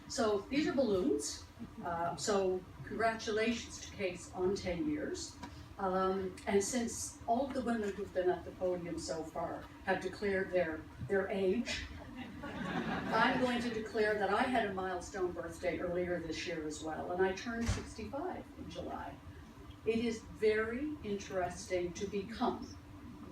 So these are balloons. So congratulations to Case on 10 years. And since all of the women who've been at the podium so far have declared their age, I'm going to declare that I had a milestone birthday earlier this year as well, and I turned 65 in July. It is very interesting to become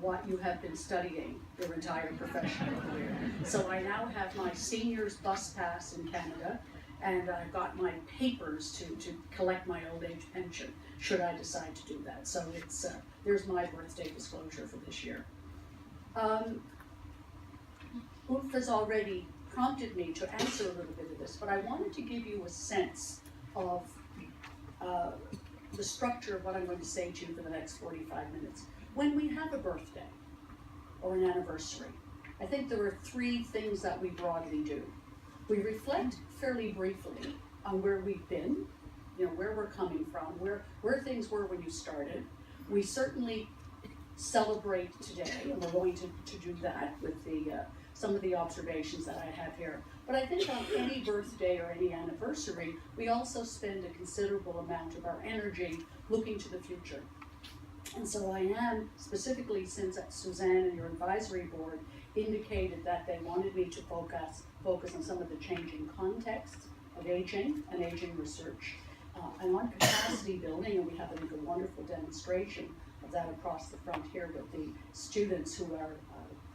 what you have been studying your entire professional career. So I now have my senior's bus pass in Canada, and I've got my papers to collect my old age pension, should I decide to do that. So it's there's my birthday disclosure for this year. Ulf has already prompted me to answer a little bit of this, but I wanted to give you a sense of the structure of what I'm going to say to you for the next 45 minutes. When we have a birthday or an anniversary, I think there are three things that we broadly do. We reflect fairly briefly on where we've been, where we're coming from, where things were when you started. We certainly celebrate today, and we're going to do that with some of the observations that I have here. But I think on any birthday or any anniversary, we also spend a considerable amount of our energy looking to the future. And so I am, specifically since Suzanne and your advisory board indicated that they wanted me to focus on some of the changing contexts of aging and aging research. And on capacity building, and we have, I think, a wonderful demonstration of that across the front here with the students who are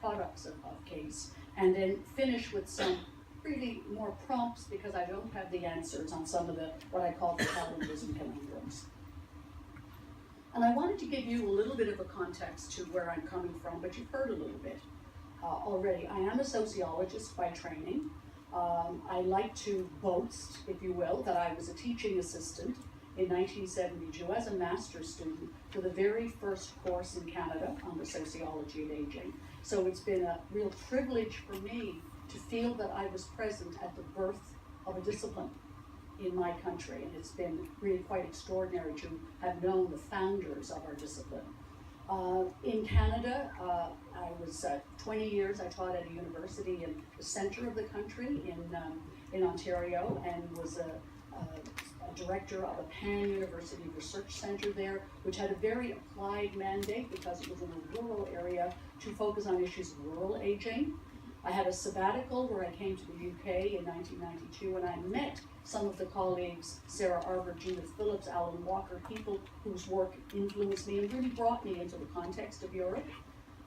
products of CASE, and then finish with some really more prompts, because I don't have the answers on some of the, what I call the challenges and conundrums. And I wanted to give you a little bit of a context to where I'm coming from, but you've heard a little bit already. I am a sociologist by training. I like to boast, if you will, that I was a teaching assistant in 1972 as a master's student for the very first course in Canada on the sociology of aging. So it's been a real privilege for me to feel that I was present at the birth of a discipline in my country, and it's been really quite extraordinary to have known the founders of our discipline. In Canada, I was 20 years, I taught at a university in the center of the country in Ontario, and was a director of a pan-university research center there, which had a very applied mandate because it was in a rural area to focus on issues of rural aging. I had a sabbatical where I came to the UK in 1992, and I met some of the colleagues, Sarah Arbour, Judith Phillips, Alan Walker, people whose work influenced me and really brought me into the context of Europe.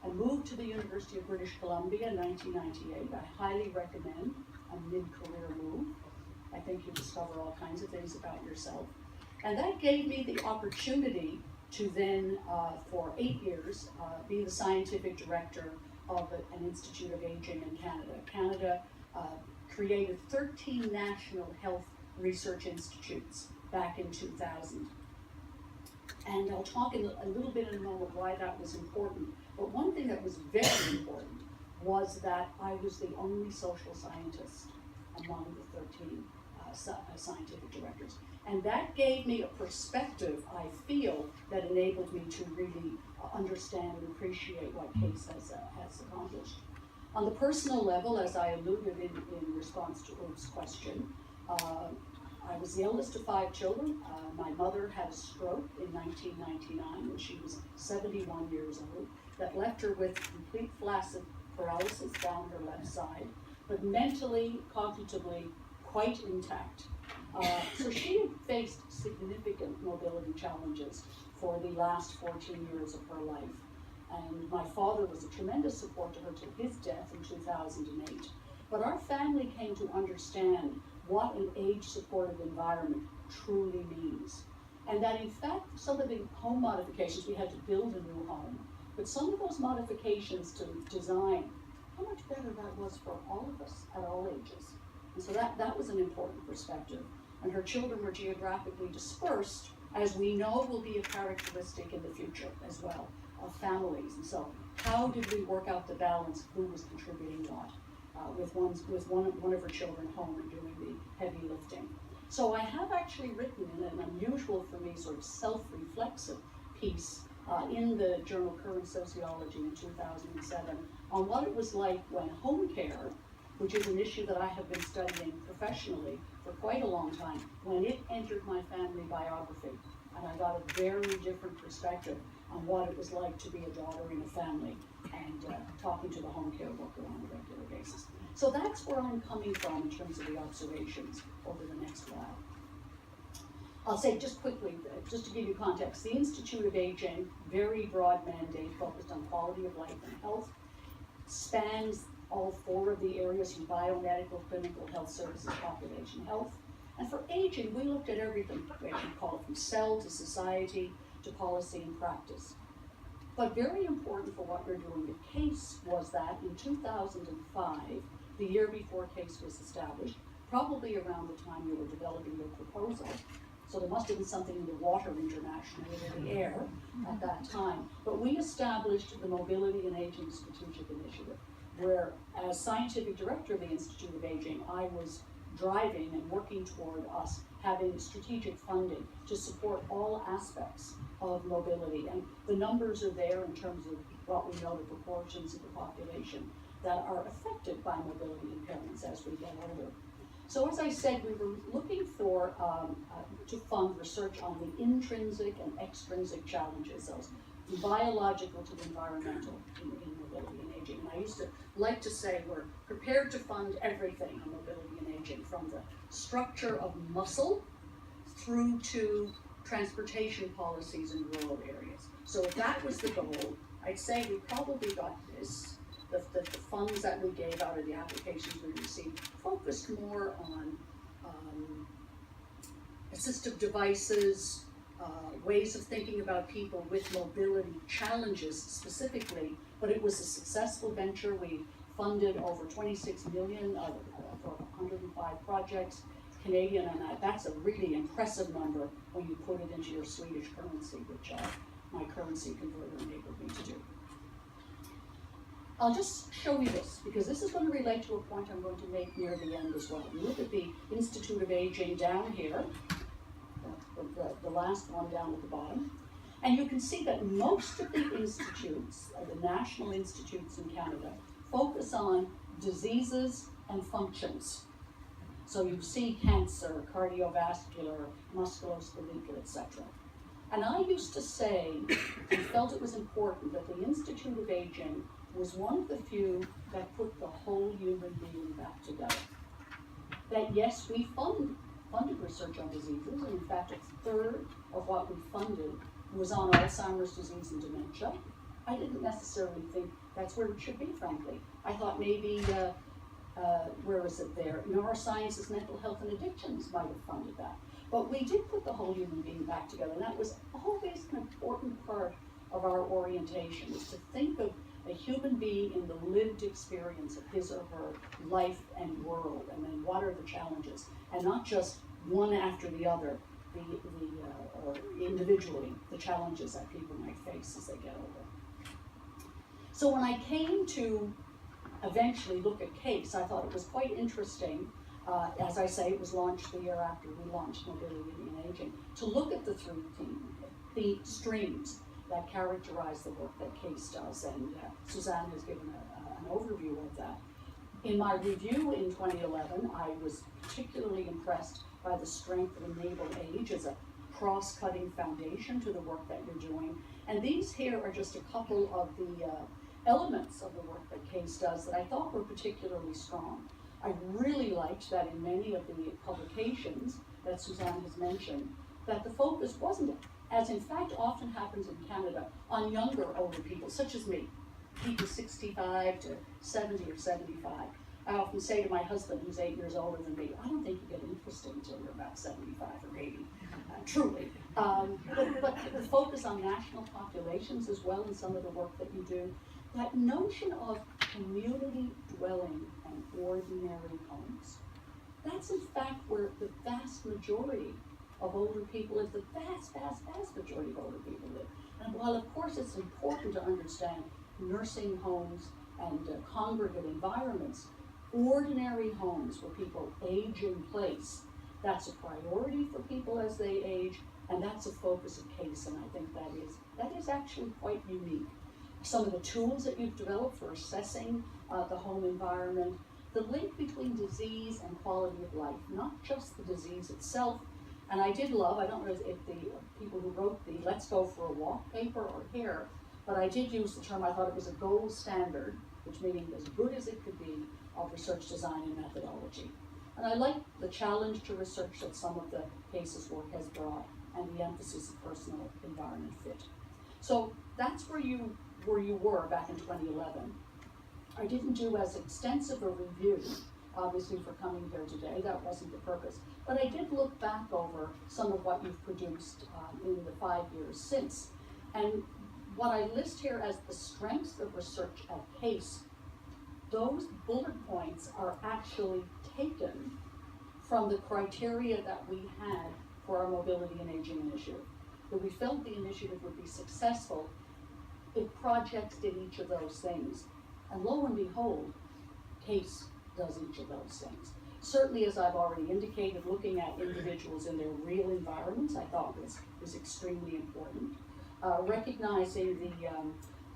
I moved to the University of British Columbia in 1998. I highly recommend a mid-career move. I think you discover all kinds of things about yourself. And that gave me the opportunity to then, for 8 years, be the scientific director of an Institute of Aging in Canada. Canada created 13 national health research institutes back in 2000. And I'll talk a little bit in a moment why that was important. But one thing that was very important was that I was the only social scientist among the 13 scientific directors. And that gave me a perspective, I feel, that enabled me to really understand and appreciate what CASE has accomplished. On the personal level, as I alluded in response to Ulf's question, I was the eldest of 5 children. My mother had a stroke in 1999 when she was 71 years old that left her with complete flaccid paralysis down her left side, but mentally, cognitively, quite intact. So she had faced significant mobility challenges for the last 14 years of her life. And my father was a tremendous support to her till his death in 2008. But our family came to understand what an age-supportive environment truly means. And that in fact, some of the home modifications, we had to build a new home, but some of those modifications to design, how much better that was for all of us at all ages. And so that was an important perspective. And her children were geographically dispersed, as we know will be a characteristic in the future as well, of families. And so how did we work out the balance, who was contributing what, with one of her children home and doing the heavy lifting. So I have actually written in an unusual for me sort of self-reflexive piece in the journal Current Sociology in 2007 on what it was like when home care, which is an issue that I have been studying professionally, for quite a long time when it entered my family biography, and I got a very different perspective on what it was like to be a daughter in a family and talking to the home care worker on a regular basis. So that's where I'm coming from in terms of the observations over the next while. I'll say just quickly, just to give you context, the Institute of Aging, very broad mandate focused on quality of life and health, spans all four of the areas from biomedical, clinical health services, population health. And for aging, we looked at everything, we can call it from cell to society to policy and practice. But very important for what we're doing at CASE was that in 2005, the year before CASE was established, probably around the time you were developing your proposal, so there must have been something in the water internationally or the air at that time. But we established the Mobility and Aging Strategic Initiative, where as scientific director of the Institute of Aging, I was driving and working toward us having strategic funding to support all aspects of mobility. And the numbers are there in terms of what we know the proportions of the population that are affected by mobility impairments as we get older. So as I said, we were looking for to fund research on the intrinsic and extrinsic challenges, those biological to the environmental in mobility and aging. And I used to like to say we're prepared to fund everything on mobility and aging, from the structure of muscle through to transportation policies in rural areas. So if that was the goal, I'd say we probably got this. The funds that we gave out, or the applications we received, focused more on assistive devices, ways of thinking about people with mobility challenges specifically, but it was a successful venture. We funded over 26 million for 105 projects, Canadian, and that's a really impressive number when you put it into your Swedish currency, which my currency converter enabled me to do. I'll just show you this, because this is going to relate to a point I'm going to make near the end as well. You look at the Institute of Aging down here, the last one down at the bottom, and you can see that most of the institutes, the national institutes in Canada, focus on diseases and functions. So you see cancer, cardiovascular, musculoskeletal, etc. And I used to say, and felt it was important, that the Institute of Aging was one of the few that put the whole human being back together. That yes, we funded research on diseases, and in fact a third of what we funded was on Alzheimer's disease and dementia. I didn't necessarily think that's where it should be, frankly. I thought maybe, where is it there? Neurosciences, mental health and addictions might have funded that. But we did put the whole human being back together, and that was always an important part of our orientation, is to think of a human being in the lived experience of his or her life and world, and then what are the challenges, and not just one after the other, or individually, the challenges that people might face as they get older. So when I came to eventually look at CASE, I thought it was quite interesting, as I say, it was launched the year after we launched Mobility and Aging, to look at the three streams that characterize the work that CASE does, and Suzanne has given an overview of that. In my review in 2011, I was particularly impressed by the strength of Enable Age as a cross-cutting foundation to the work that you're doing. And these here are just a couple of the elements of the work that CASE does that I thought were particularly strong. I really liked that in many of the publications that Suzanne has mentioned, that the focus wasn't, as in fact often happens in Canada, on younger older people, such as me, people 65 to 70 or 75. I often say to my husband, who's 8 years older than me, I don't think you get interesting until you're about 75 or 80, truly. But the focus on national populations as well in some of the work that you do, that notion of community dwelling and ordinary homes, that's in fact where the vast majority of older people live, the vast majority of older people live. And while of course it's important to understand nursing homes and congregate environments, ordinary homes where people age in place, that's a priority for people as they age, and that's a focus of CASE, and I think that is actually quite unique. Some of the tools that you've developed for assessing the home environment, the link between disease and quality of life, not just the disease itself. And I did love, I don't know if the people who wrote the Let's Go for a Walk paper or here, but I did use the term, I thought it was a gold standard, which meaning as good as it could be, of research design and methodology. And I like the challenge to research that some of the cases work has brought, and the emphasis of personal environment fit. So that's where you were back in 2011. I didn't do as extensive a review, obviously, for coming here today. That wasn't the purpose. But I did look back over some of what you've produced in the 5 years since. And what I list here as the strengths of research at PACE, those bullet points are actually taken from the criteria that we had for our mobility and aging initiative. That we felt the initiative would be successful if projects did each of those things. And lo and behold, PACE does each of those things. Certainly, as I've already indicated, looking at individuals in their real environments, I thought was extremely important. Recognizing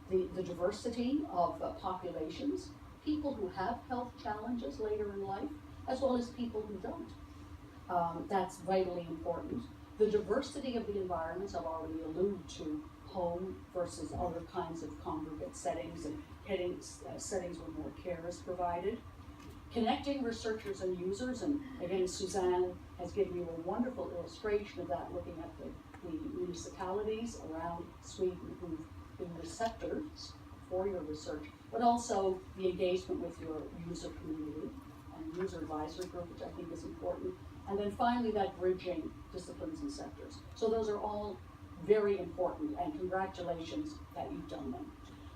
the diversity of populations, people who have health challenges later in life, as well as people who don't. That's vitally important. The diversity of the environments, I've already alluded to, home versus other kinds of congregate settings and getting settings where more care is provided. Connecting researchers and users, and again, Suzanne has given you a wonderful illustration of that, looking at the municipalities around Sweden who've been receptors for your research, but also the engagement with your user community and user advisory group, which I think is important. And then finally, that bridging disciplines and sectors. So those are all very important, and congratulations that you've done them.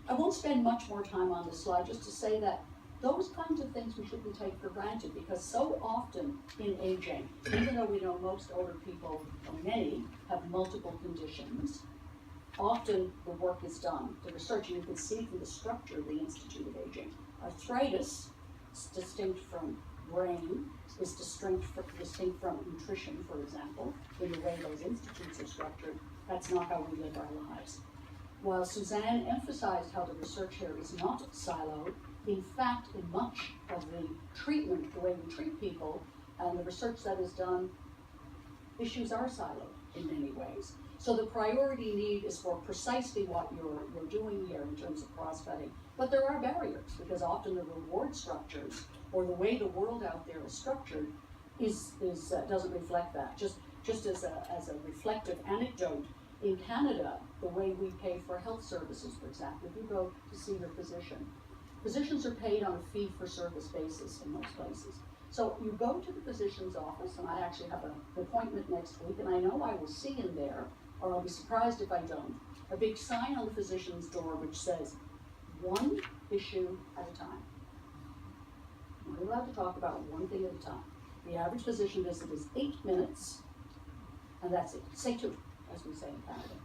I won't spend much more time on this slide, just to say that those kinds of things we shouldn't take for granted, because so often in aging, even though we know most older people, or many, have multiple conditions, often the work is done. The research, and you can see from the structure of the Institute of Aging, arthritis is distinct from brain, is distinct from nutrition, for example, in the way those institutes are structured. That's not how we live our lives. While Suzanne emphasized how the research here is not siloed, in fact, in much of the treatment, the way we treat people, and the research that is done, issues are siloed in many ways. So the priority need is for precisely what you're doing here in terms of cross-cutting. But there are barriers, because often the reward structures, or the way the world out there is structured, doesn't reflect that. Just as a reflective anecdote, in Canada, the way we pay for health services, for example, if you go to see your physician, physicians are paid on a fee-for-service basis in most places. So you go to the physician's office, and I actually have an appointment next week, and I know I will see in there, or I'll be surprised if I don't, a big sign on the physician's door which says, one issue at a time. We're allowed to talk about one thing at a time. The average physician visit is 8 minutes, and that's it. Say 2, as we say in Canada.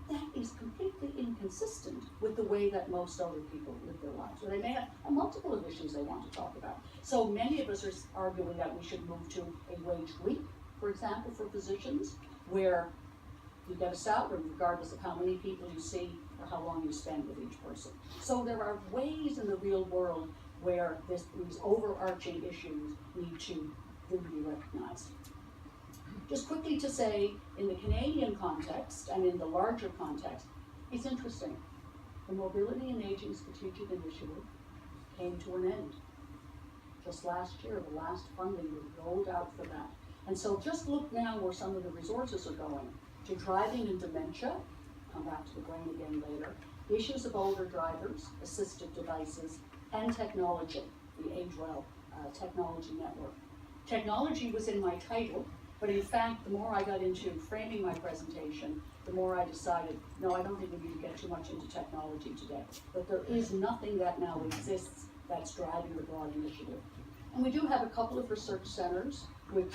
That is completely inconsistent with the way that most older people live their lives. So they may have a multiple of issues they want to talk about. So many of us are arguing that we should move to a wage week, for example, for physicians, where you get a salary regardless of how many people you see or how long you spend with each person. So there are ways in the real world where these overarching issues need to really be recognized. Just quickly to say, in the Canadian context and in the larger context, it's interesting. The Mobility and Aging Strategic Initiative came to an end. Just last year, the last funding was rolled out for that. And so just look now where some of the resources are going. To driving and dementia, come back to the brain again later, issues of older drivers, assistive devices, and technology, the AgeWell Technology Network. Technology was in my title, but in fact, the more I got into framing my presentation, the more I decided, no, I don't think we need to get too much into technology today. But there is nothing that now exists that's driving the broad initiative. And we do have a couple of research centers which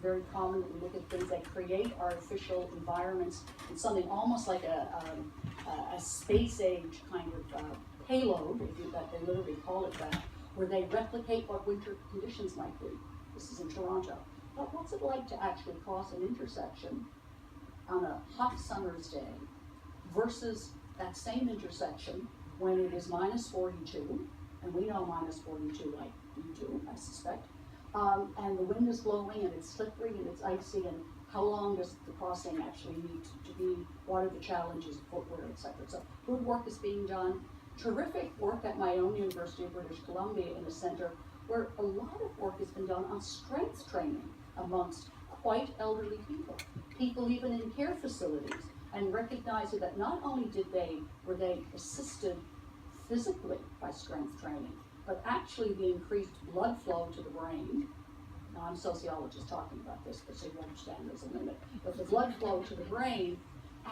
very prominently look at things that create artificial environments and something almost like a space age kind of payload, that they literally call it that, where they replicate what winter conditions might be. This is in Toronto. But what's it like to actually cross an intersection on a hot summer's day versus that same intersection when it is -42 and we know minus 42 like you do, I suspect. And the wind is blowing, and it's slippery, and it's icy, and how long does the crossing actually need to be? What are the challenges, footwear, etc. So good work is being done. Terrific work at my own University of British Columbia in a center where a lot of work has been done on strength training amongst quite elderly people even in care facilities, and recognizing that not only were they assisted physically by strength training, but actually the increased blood flow to the brain. Now, I'm a sociologist talking about this, but so you understand there's a limit. But the blood flow to the brain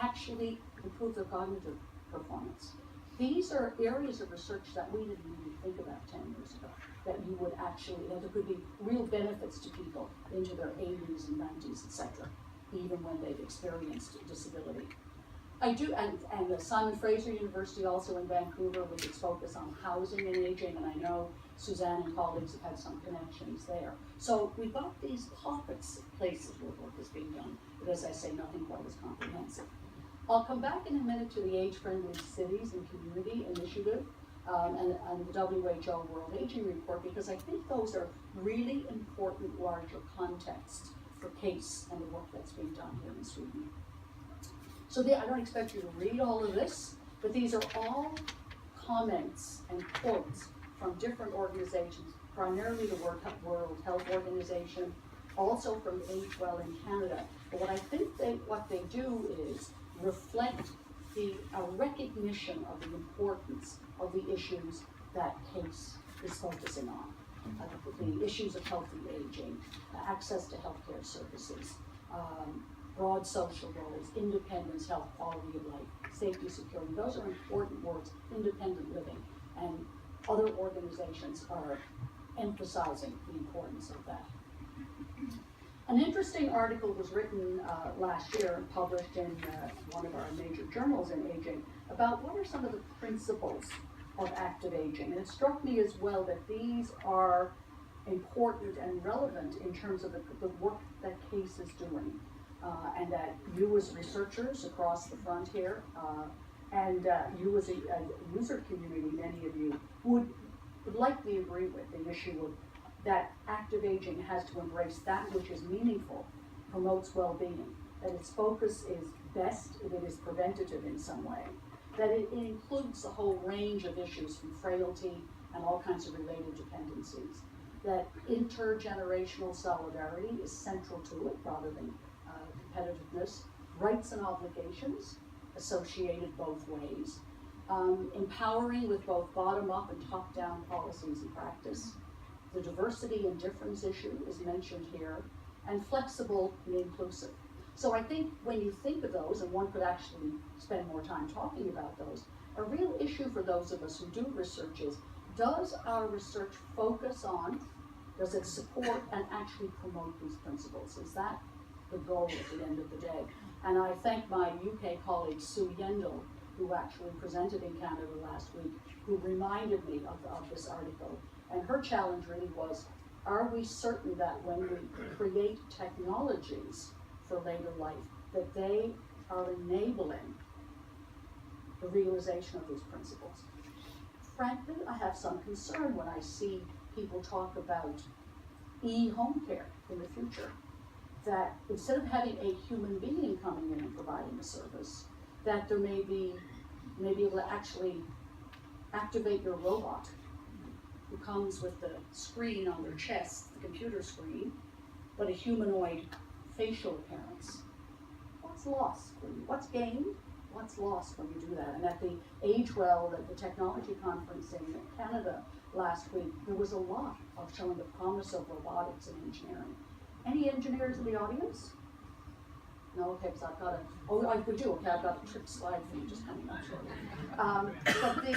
actually improved their cognitive performance. These are areas of research that we didn't even think about 10 years ago, that you would actually, that there could be real benefits to people into their 80s and 90s, etc., even when they've experienced disability. I do, and the Simon Fraser University also in Vancouver with its focus on housing and aging, and I know Suzanne and colleagues have had some connections there. So we've got these pockets of places where work is being done, but as I say, nothing quite as comprehensive. I'll come back in a minute to the Age-Friendly Cities and Community Initiative and the WHO World Aging Report, because I think those are really important larger contexts for CASE and the work that's being done here in Sweden. So I don't expect you to read all of this, but these are all comments and quotes from different organizations, primarily the World Health Organization, also from Age Well in Canada. But what I think what they do is reflect a recognition of the importance of the issues that CASE is focusing on. The issues of healthy aging, access to healthcare services, broad social roles, independence, health, quality of life, safety, security. Those are important words, independent living, and other organizations are emphasizing the importance of that. An interesting article was written last year and published in one of our major journals in aging about what are some of the principles of active aging. And it struck me as well that these are important and relevant in terms of the work that CASE is doing. And that you as researchers across the front here, and you as a user community, many of you, would likely agree with the issue of that active aging has to embrace that which is meaningful, promotes well-being, that its focus is best if it is preventative in some way, that it includes the whole range of issues from frailty and all kinds of related dependencies, that intergenerational solidarity is central to it rather than competitiveness, rights and obligations associated both ways, empowering with both bottom-up and top-down policies and practice. The diversity and difference issue is mentioned here, and flexible and inclusive. So I think when you think of those, and one could actually spend more time talking about those, a real issue for those of us who do research is, does our research focus on, does it support and actually promote these principles? Is that the goal at the end of the day? And I thank my UK colleague Sue Yendall, who actually presented in Canada last week, who reminded me of this article. And her challenge really was, are we certain that when we create technologies for later life, that they are enabling the realization of these principles? Frankly, I have some concern when I see people talk about e-home care in the future, that instead of having a human being coming in and providing a service, that there may be able to actually activate your robot who comes with the screen on their chest, the computer screen, but a humanoid facial appearance. What's lost? What's gained? What's lost when you do that? And at the Age Well, the technology conference in Canada last week, there was a lot of showing the promise of robotics and engineering. Any engineers in the audience? No, okay, because I've got I could do, okay, I've got a trick slide for you just coming up shortly.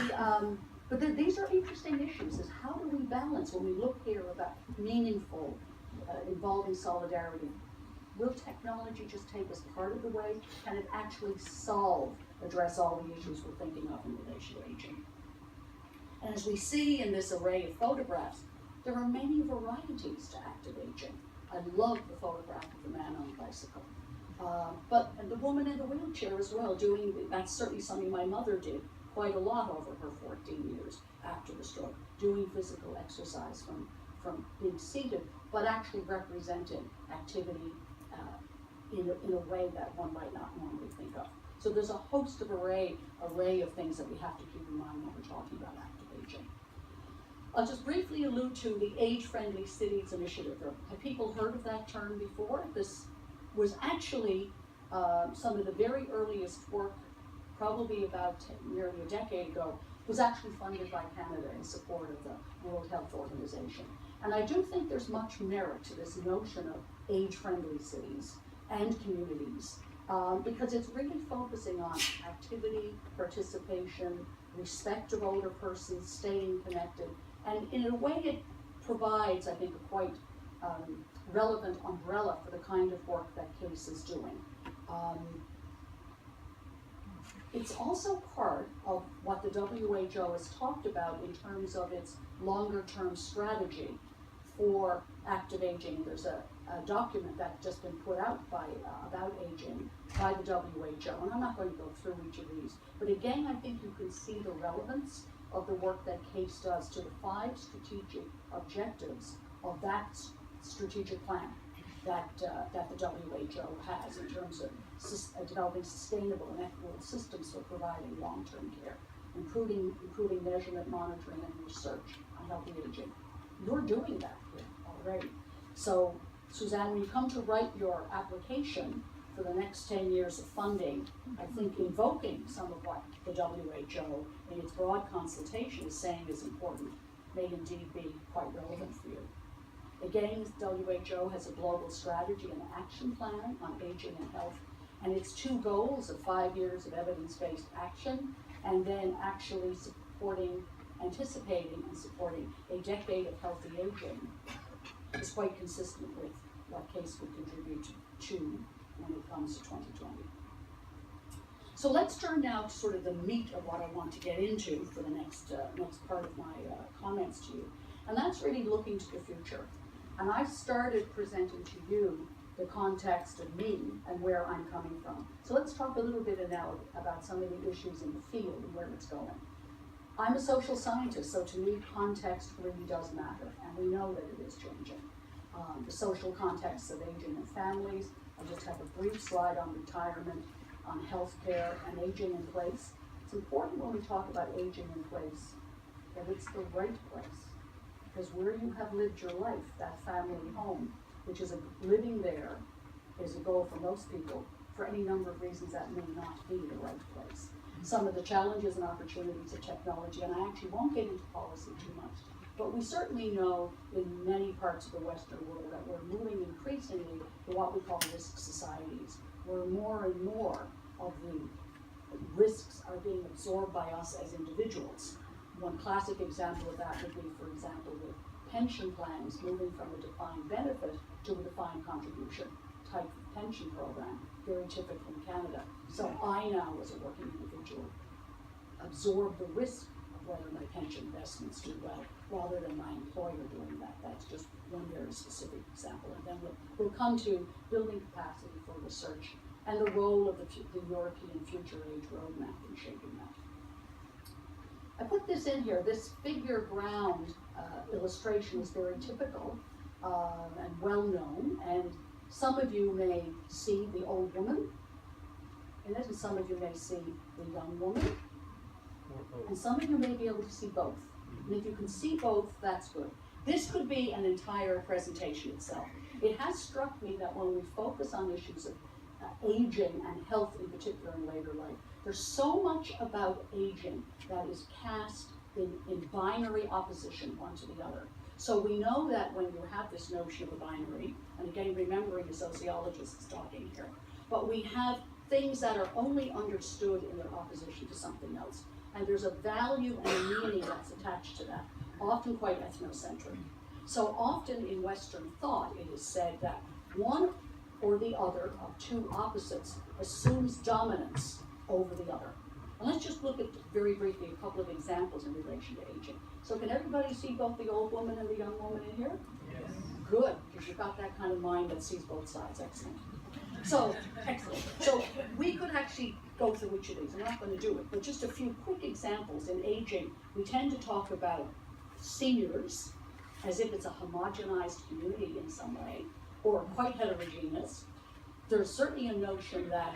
But these are interesting issues, is how do we balance when we look here about meaningful, involving solidarity? Will technology just take us part of the way? Can it actually address all the issues we're thinking of in relation to aging? And as we see in this array of photographs, there are many varieties to active aging. I love the photograph of the man on a bicycle. But the woman in the wheelchair as well, that's certainly something my mother did quite a lot over her 14 years after the stroke. doing physical exercise from being seated, but actually representing activity in a way that one might not normally think of. So there's a host of array of things that we have to keep in mind when we're talking about active aging. I'll just briefly allude to the Age-Friendly Cities Initiative. Have people heard of that term before? This was actually some of the very earliest work, probably about nearly a decade ago, was actually funded by Canada in support of the World Health Organization. And I do think there's much merit to this notion of age-friendly cities and communities, because it's really focusing on activity, participation, respect of older persons, staying connected, and in a way it provides, I think, a quite relevant umbrella for the kind of work that CASE is doing. It's also part of what the WHO has talked about in terms of its longer-term strategy for active aging. There's a document that's just been put out by about aging by the WHO, and I'm not going to go through each of these, but again, I think you can see the relevance of the work that CASE does to the 5 strategic objectives of that strategic plan that the WHO has in terms of developing sustainable and equitable systems for providing long-term care, improving measurement, monitoring, and research on healthy aging. You're doing that here already. So, Suzanne, when you come to write your application for the next 10 years of funding, I think invoking some of what the WHO in its broad consultation is saying is important may indeed be quite relevant for you. Again, the WHO has a global strategy and action plan on aging and health, and its 2 goals of 5 years of evidence-based action, and then actually anticipating and supporting a decade of healthy aging is quite consistent with what CASE would contribute to when it comes to 2020. So let's turn now to sort of the meat of what I want to get into for the next part of my comments to you, and that's really looking to the future. And I started presenting to you the context of me and where I'm coming from. So let's talk a little bit now about some of the issues in the field and where it's going. I'm a social scientist, so to me, context really does matter, and we know that it is changing. The social context of aging and families. I just have a brief slide on retirement, on healthcare, and aging in place. It's important when we talk about aging in place that it's the right place, because where you have lived your life, that family home, which is living there, is a goal for most people. For any number of reasons, that may not be the right place. Some of the challenges and opportunities of technology, and I actually won't get into policy too much, but we certainly know in many parts of the Western world that we're moving increasingly to what we call risk societies, where more and more of the risks are being absorbed by us as individuals. One classic example of that would be, for example, with pension plans moving from a defined benefit to a defined contribution type of pension program, very typical in Canada. So I now, as a working individual, absorb the risk of whether my pension investments do well, rather than my employer doing that. That's just one very specific example. And then we'll come to building capacity for research and the role of the European Future Age Roadmap in shaping that. I put this in here. This figure ground illustration is very typical and well known, and some of you may see the old woman in it, and some of you may see the young woman, and some of you may be able to see both. And if you can see both, that's good. This could be an entire presentation itself. It has struck me that when we focus on issues of aging and health in particular in later life, there's so much about aging that is cast in binary opposition one to the other. So we know that when you have this notion of a binary, and again, remembering the sociologist is talking here, but we have things that are only understood in their opposition to something else. And there's a value and a meaning that's attached to that, often quite ethnocentric. So often in Western thought, it is said that one or the other of 2 opposites assumes dominance over the other. And let's just look at, very briefly, a couple of examples in relation to aging. So can everybody see both the old woman and the young woman in here? Yes. Good, because you've got that kind of mind that sees both sides. Excellent. So, excellent. So we could actually go through each of these. I'm not going to do it, but just a few quick examples. In aging, we tend to talk about seniors as if it's a homogenized community in some way, or quite heterogeneous. There's certainly a notion that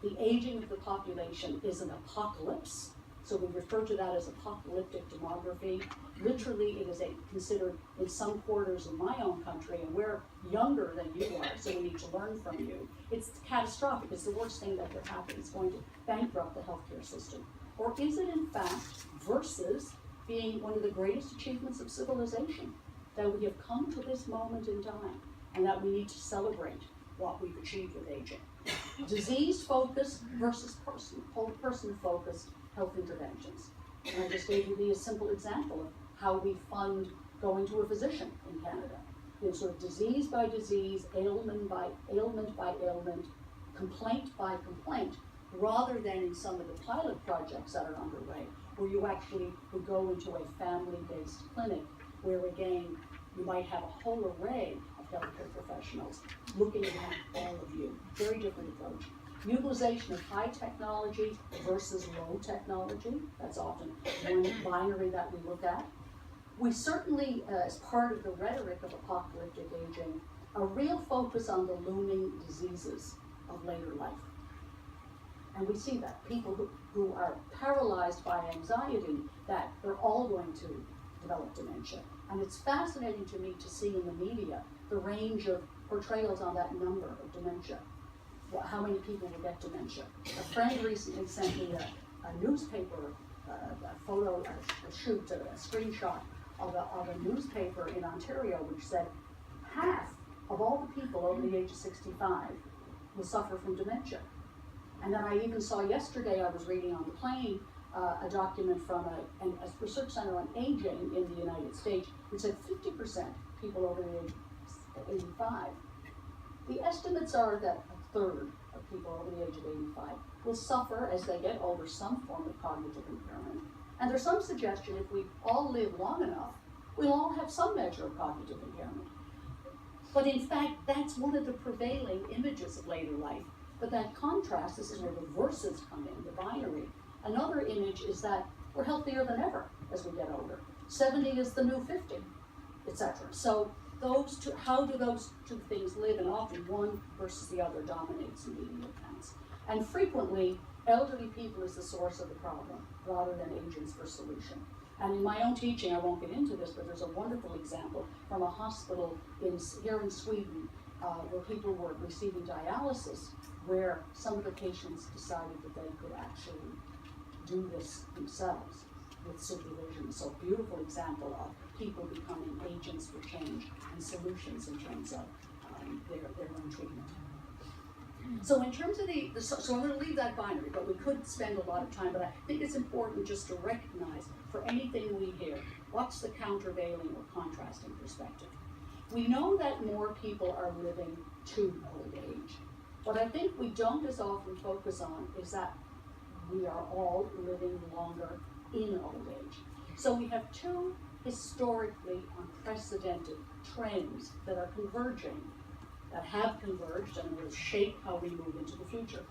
the aging of the population is an apocalypse, so we refer to that as apocalyptic demography. Literally, it is considered in some quarters in my own country, and we're younger than you are, so we need to learn from you. It's catastrophic. It's the worst thing that could happen. It's going to bankrupt the healthcare system. Or is it, in fact, versus being one of the greatest achievements of civilization, that we have come to this moment in time, and that we need to celebrate what we've achieved with aging? Disease-focused versus person-focused health interventions. And I just gave you a simple example of how we fund going to a physician in Canada. Sort of disease by disease, ailment by ailment, complaint by complaint, rather than in some of the pilot projects that are underway, where you actually would go into a family-based clinic, where again, you might have a whole array of healthcare professionals looking at all of you. Very different approach. Utilization of high technology versus low technology. That's often one binary that we look at. We certainly, as part of the rhetoric of apocalyptic aging, a real focus on the looming diseases of later life. And we see that people who are paralyzed by anxiety, that they're all going to develop dementia. And it's fascinating to me to see in the media the range of portrayals on that number of dementia. How many people will get dementia? A friend recently sent me a newspaper, a photo, a screenshot of a newspaper in Ontario, which said half of all the people over the age of 65 will suffer from dementia. And then I even saw yesterday, I was reading on the plane, a document from a research center on aging in the United States, which said 50% people over the age of 85. The estimates are that a third of people over the age of 85 will suffer as they get older some form of cognitive impairment. And there's some suggestion if we all live long enough, we'll all have some measure of cognitive impairment. But in fact, that's one of the prevailing images of later life. But that contrast, this is where the verses come in, the binary. Another image is that we're healthier than ever as we get older. 70 is the new 50, etc. So those two, how do those two things live? And often one versus the other dominates in media accounts. And frequently, elderly people is the source of the problem rather than agents for solution. And in my own teaching, I won't get into this, but there's a wonderful example from a hospital here in Sweden where people were receiving dialysis, where some of the patients decided that they could actually do this themselves with supervision. So beautiful example of people becoming agents for change and solutions in terms of their own treatment. So in terms of so I'm going to leave that binary, but we could spend a lot of time, but I think it's important just to recognize for anything we hear, what's the countervailing or contrasting perspective? We know that more people are living to old age. What I think we don't as often focus on is that we are all living longer in old age. So we have two historically unprecedented trends that are converging, that have converged and will shape how we move into the future.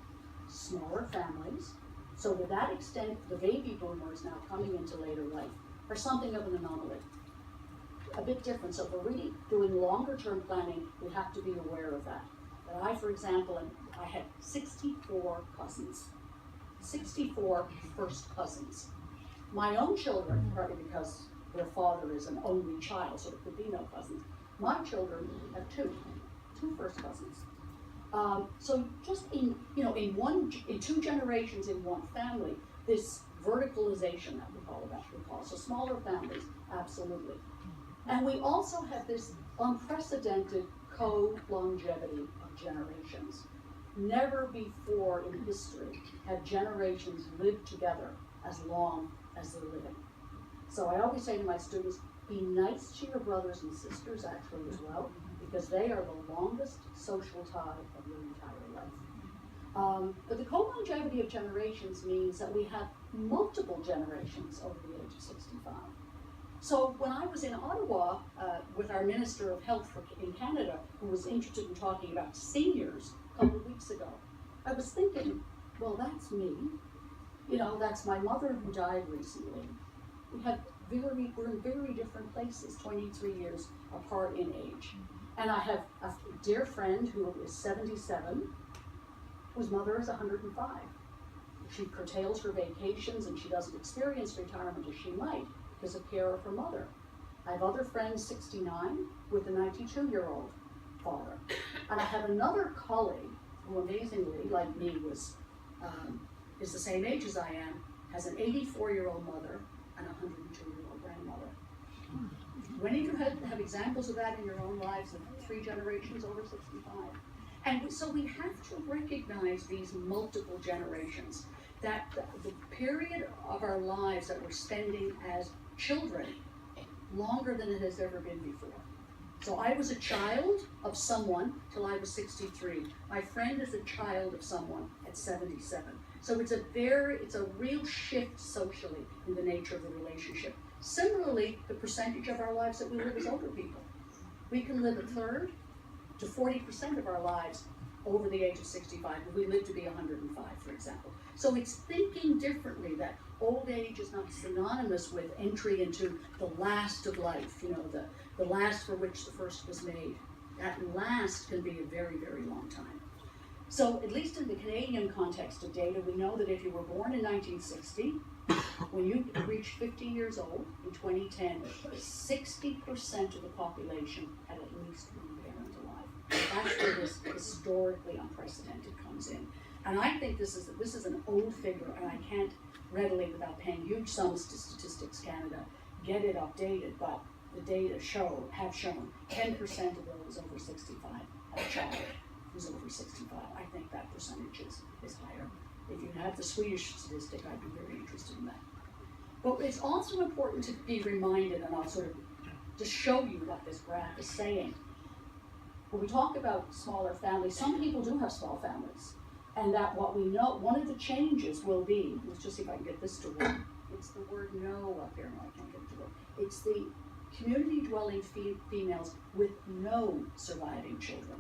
Smaller families. So to that extent, the baby boomers now coming into later life are something of an anomaly. A bit different. So if we're really doing longer term planning, we have to be aware of that. But I, for example, I had 64 cousins. 64 first cousins. My own children, partly because their father is an only child, so there could be no cousins. My children have two first cousins. So just in two generations in one family, this verticalization that we call. So smaller families, absolutely. And we also have this unprecedented co-longevity of generations. Never before in history have generations lived together as long as they're living. So I always say to my students, be nice to your brothers and sisters actually as well, because they are the longest social tie of your entire life. But the co-longevity of generations means that we have multiple generations over the age of 65. So when I was in Ottawa with our Minister of Health in Canada, who was interested in talking about seniors a couple of weeks ago, I was thinking, well, that's me. That's my mother who died recently. We have we're in very different places, 23 years apart in age. And I have a dear friend who is 77, whose mother is 105. She curtails her vacations and she doesn't experience retirement as she might because of care of her mother. I have other friends, 69, with a 92-year-old father. And I have another colleague who amazingly, like me, is the same age as I am, has an 84-year-old mother and a 102-year-old grandmother. When you have examples of that in your own lives of 3 generations over 65? And so we have to recognize these multiple generations, that the period of our lives that we're spending as children, longer than it has ever been before. So I was a child of someone till I was 63. My friend is a child of someone at 77. So it's a real shift socially in the nature of the relationship. Similarly, the percentage of our lives that we live as older people. We can live a third to 40% of our lives over the age of 65, if we live to be 105, for example. So it's thinking differently, that old age is not synonymous with entry into the last of life, the last for which the first was made. That last can be a very, very long time. So at least in the Canadian context of data, we know that if you were born in 1960, when you reached 50 years old in 2010, 60% of the population had at least one parent alive. That's where this historically unprecedented comes in. And I think this is an old figure, and I can't readily, without paying huge sums to Statistics Canada, get it updated, but the data have shown 10% of those over 65 have a child who's over 65. I think that percentage is higher. If you have the Swedish statistic, I'd be very interested in that. But it's also important to be reminded, and I'll sort of just show you what this graph is saying. When we talk about smaller families, some people do have small families. And that what we know, one of the changes will be, let's just see if I can get this to work. It's the word no up here. No, I can't get it to work. It's the community dwelling females with no surviving children.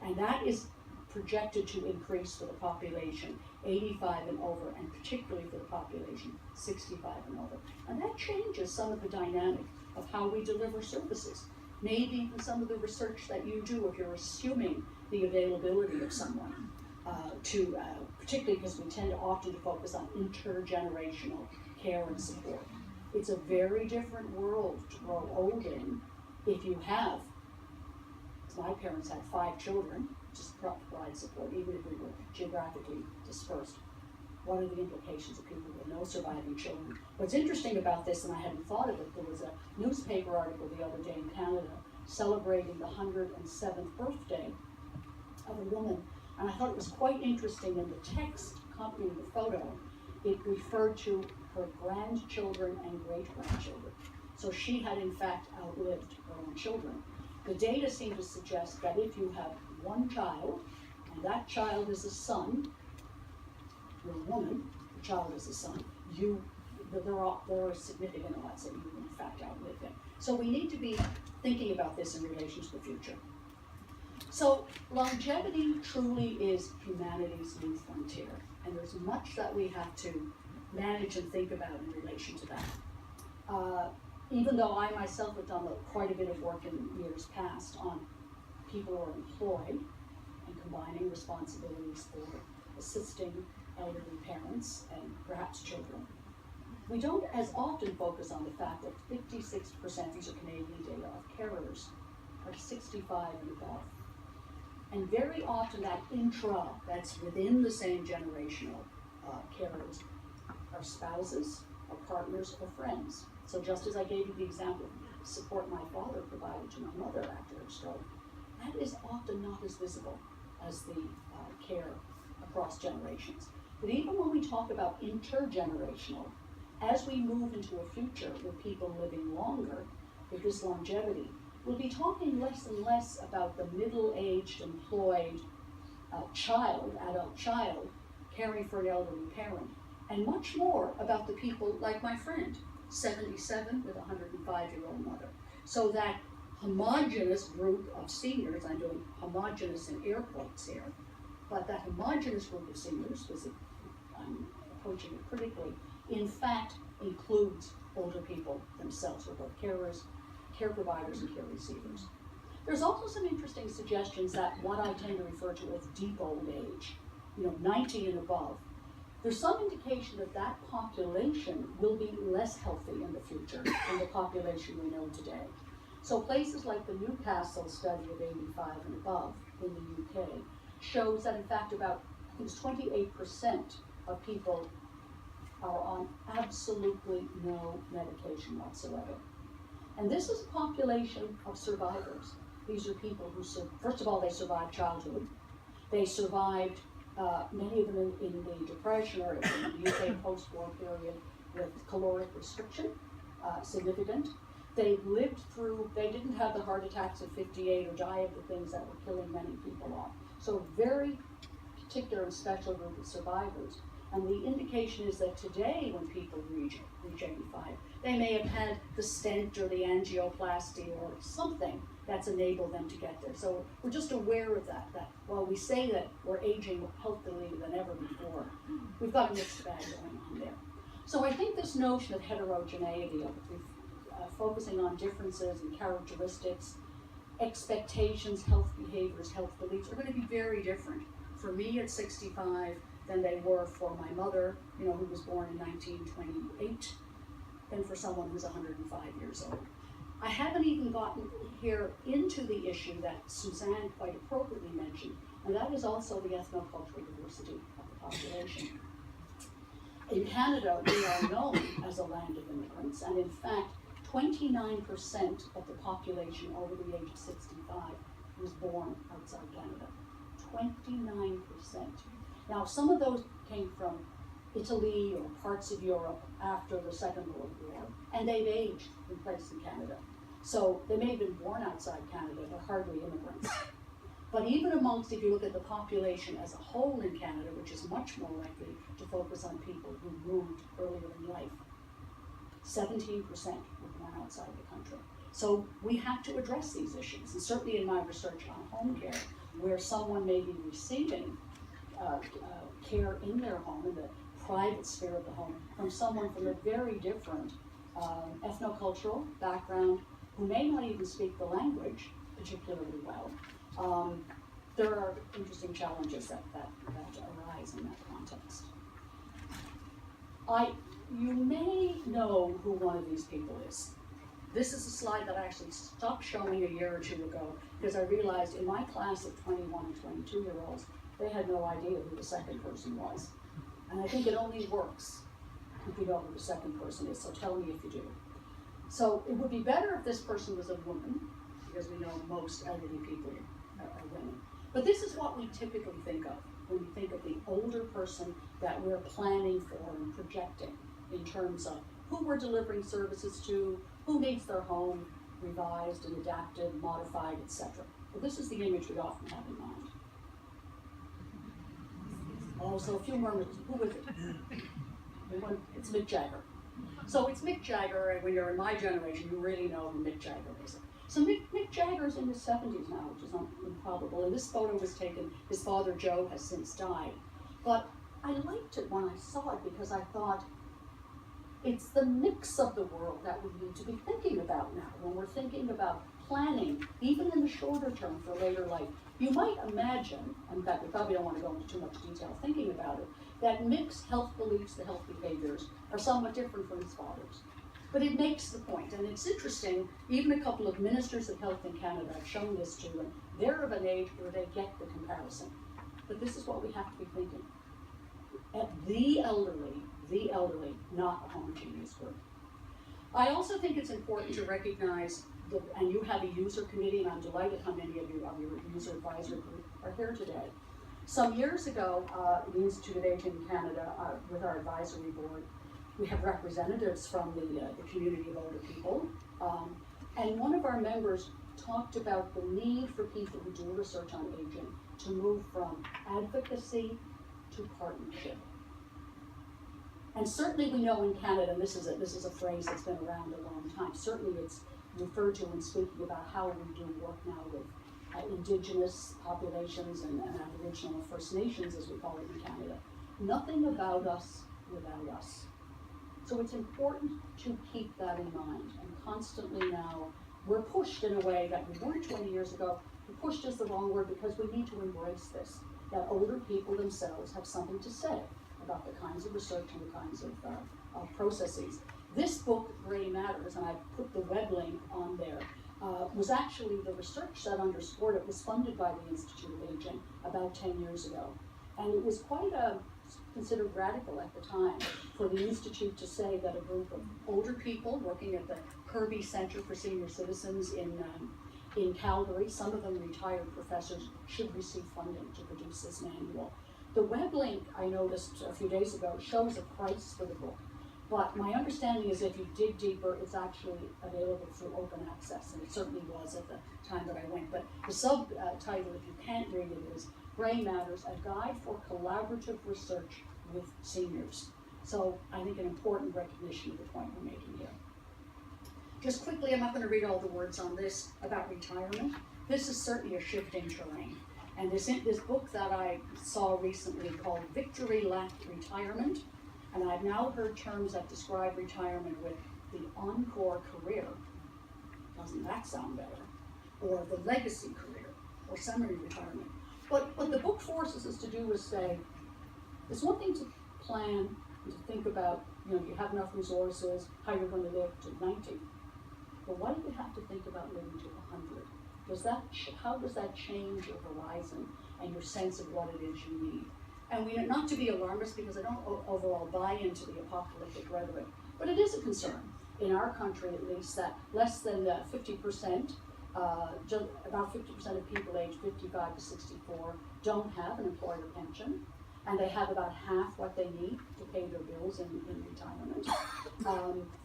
And that is projected to increase for the population 85 and over, and particularly for the population 65 and over. And that changes some of the dynamic of how we deliver services. Maybe even some of the research that you do if you're assuming the availability of someone. Particularly because we tend to often to focus on intergenerational care and support. It's a very different world to grow old in if you have, as my parents had 5 children, just provide support, even if we were geographically dispersed. What are the implications of people with no surviving children? What's interesting about this, and I hadn't thought of it, there was a newspaper article the other day in Canada celebrating the 107th birthday of a woman. And I thought it was quite interesting. In the text accompanying the photo, it referred to her grandchildren and great-grandchildren. So she had in fact outlived her own children. The data seem to suggest that if you have one child, and that child is a son, you're a woman, the child is a son, there are significant odds that you will in fact outlive them. So we need to be thinking about this in relation to the future. So longevity truly is humanity's new frontier, and there's much that we have to manage and think about in relation to that. Even though I myself have done quite a bit of work in years past on people who are employed and combining responsibilities for assisting elderly parents and perhaps children, we don't as often focus on the fact that 56%, these are Canadian data, of carers are 65 and above. And very often that's within the same generational carers, are spouses, or partners, or friends. So just as I gave you the example of support my father provided to my mother after her stroke, that is often not as visible as the care across generations. But even when we talk about intergenerational, as we move into a future with people living longer, because longevity, we'll be talking less and less about the middle-aged, employed adult child, caring for an elderly parent, and much more about the people like my friend, 77 with a 105-year-old mother. So that homogenous group of seniors, I'm doing homogenous in air quotes here, but that homogenous group of seniors, because I'm approaching it critically, in fact includes older people themselves, who are both carers, care providers, and care receivers. There's also some interesting suggestions that what I tend to refer to as deep old age, 90 and above. There's some indication that that population will be less healthy in the future than the population we know today. So places like the Newcastle study of 85 and above in the UK shows that in fact about, I think it's 28% of people are on absolutely no medication whatsoever. And this is a population of survivors. These are people who, first of all, they survived childhood. They survived, many of them in the Depression or in the UK post-war period with caloric restriction, significant. They lived through, they didn't have the heart attacks of 58 or die of the things that were killing many people off. So a very particular and special group of survivors. And the indication is that today, when people reach 85, they may have had the stent or the angioplasty or something that's enabled them to get there. So we're just aware of that while we say that we're aging more healthily than ever before, we've got a mixed bag going on there. So I think this notion of heterogeneity, of focusing on differences and characteristics, expectations, health behaviors, health beliefs are going to be very different for me at 65 than they were for my mother, who was born in 1928, than for someone who's 105 years old. I haven't even gotten here into the issue that Suzanne quite appropriately mentioned, and that is also the ethnocultural diversity of the population. In Canada, we are known as a land of immigrants, and in fact, 29% of the population over the age of 65 was born outside Canada. 29%. Now, some of those came from Italy or parts of Europe after the Second World War, and they've aged in place in Canada. So they may have been born outside Canada, but hardly immigrants. But even amongst, if you look at the population as a whole in Canada, which is much more likely to focus on people who moved earlier in life, 17% were born outside the country. So we have to address these issues, and certainly in my research on home care, where someone may be receiving care in their home, in the private sphere of the home, from someone from a very different ethnocultural background, who may not even speak the language particularly well. There are interesting challenges that arise in that context. You may know who one of these people is. This is a slide that I actually stopped showing a year or two ago because I realized in my class of 21 and 22-year-olds, they had no idea who the second person was. And I think it only works if you know who the second person is, so tell me if you do. So it would be better if this person was a woman, because we know most elderly people are women. But this is what we typically think of when we think of the older person that we're planning for and projecting in terms of who we're delivering services to, who needs their home revised and adapted, modified, etc. But this is the image we often have in mind. Oh, so a few more minutes. Who is it? It's Mick Jagger. So it's Mick Jagger, and when you're in my generation, you really know who Mick Jagger is. So Mick Jagger's in his 70s now, which is improbable. And this photo was taken, his father Joe has since died. But I liked it when I saw it because I thought, it's the mix of the world that we need to be thinking about now when we're thinking about planning, even in the shorter term for later life. You might imagine, in fact, we probably don't want to go into too much detail thinking about it, that Mick's health beliefs, the health behaviors, are somewhat different from his father's. But it makes the point, and it's interesting, even a couple of ministers of health in Canada have shown this to, and they're of an age where they get the comparison. But this is what we have to be thinking. At the elderly, not a homogeneous group. I also think it's important to recognize, and you have a user committee, and I'm delighted how many of you on your user advisory group are here today. Some years ago, the Institute of Aging in Canada, with our advisory board, we have representatives from the community of older people, and one of our members talked about the need for people who do research on aging to move from advocacy to partnership. And certainly we know in Canada, and this is a phrase that's been around a long time, certainly it's referred to in speaking about how we do work now with Indigenous populations and Aboriginal and First Nations, as we call it in Canada. Nothing about us without us. So it's important to keep that in mind, and constantly now, we're pushed in a way that we weren't 20 years ago. Pushed is the wrong word, because we need to embrace this, that older people themselves have something to say about the kinds of research and the kinds of processes. This book, Gray Matters, and I put the web link on there, was actually the research that underscored it was funded by the Institute of Aging about 10 years ago. And it was quite considered radical at the time for the Institute to say that a group of older people working at the Kirby Center for Senior Citizens in Calgary, some of them retired professors, should receive funding to produce this manual. The web link, I noticed a few days ago, shows a price for the book. But my understanding is if you dig deeper, it's actually available through open access, and it certainly was at the time that I went. But the subtitle, if you can't read it, is Gray Matters, a guide for collaborative research with seniors. So I think an important recognition of the point we're making here. Just quickly, I'm not going to read all the words on this about retirement. This is certainly a shifting terrain. And this book that I saw recently called Victory Lap Retirement, and I've now heard terms that describe retirement with the encore career. Doesn't that sound better? Or the legacy career, or semi-retirement. But what the book forces us to do is say, it's one thing to plan and to think about, you have enough resources, how you're going to live to 90. But why do you have to think about living to 100? How does that change your horizon and your sense of what it is you need? And not to be alarmist, because I don't overall buy into the apocalyptic rhetoric, but it is a concern in our country, at least, that less than 50%, about 50% of people aged 55 to 64 don't have an employer pension, and they have about half what they need to pay their bills in retirement.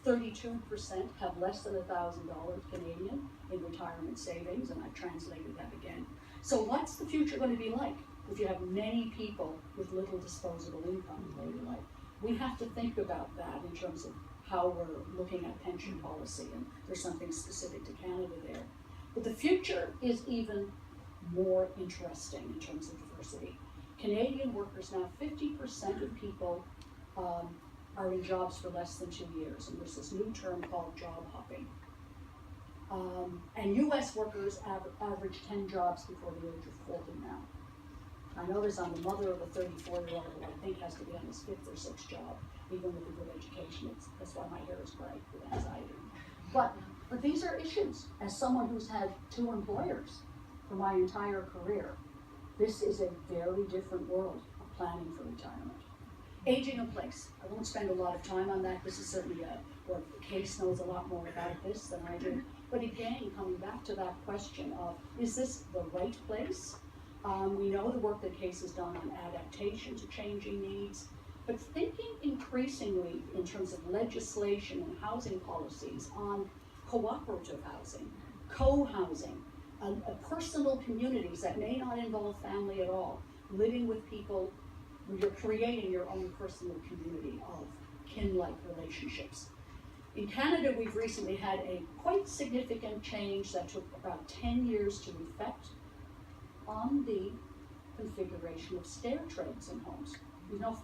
32% have less than $1,000 Canadian in retirement savings, and I've translated that again. So what's the future going to be like if you have many people with little disposable income in later life? We have to think about that in terms of how we're looking at pension policy, and there's something specific to Canada there. But the future is even more interesting in terms of diversity. Canadian workers now, 50% of people are in jobs for less than 2 years, and there's this new term called job hopping. And US workers average 10 jobs before the age of 40 now. I notice I'm the mother of a 34-year-old who I think has to be on his 5th or 6th job, even with a good education. That's why my hair is gray with anxiety. But these are issues. As someone who's had 2 employers for my entire career, this is a very different world of planning for retirement. Aging in place. I won't spend a lot of time on that. This is certainly where Case knows a lot more about this than I do. But again, coming back to that question of, is this the right place? We know the work that Case has done on adaptation to changing needs, but thinking increasingly in terms of legislation and housing policies on cooperative housing, co-housing, personal communities that may not involve family at all, living with people, you're creating your own personal community of kin-like relationships. In Canada, we've recently had a quite significant change that took about 10 years to effect on the configuration of stair treads in homes.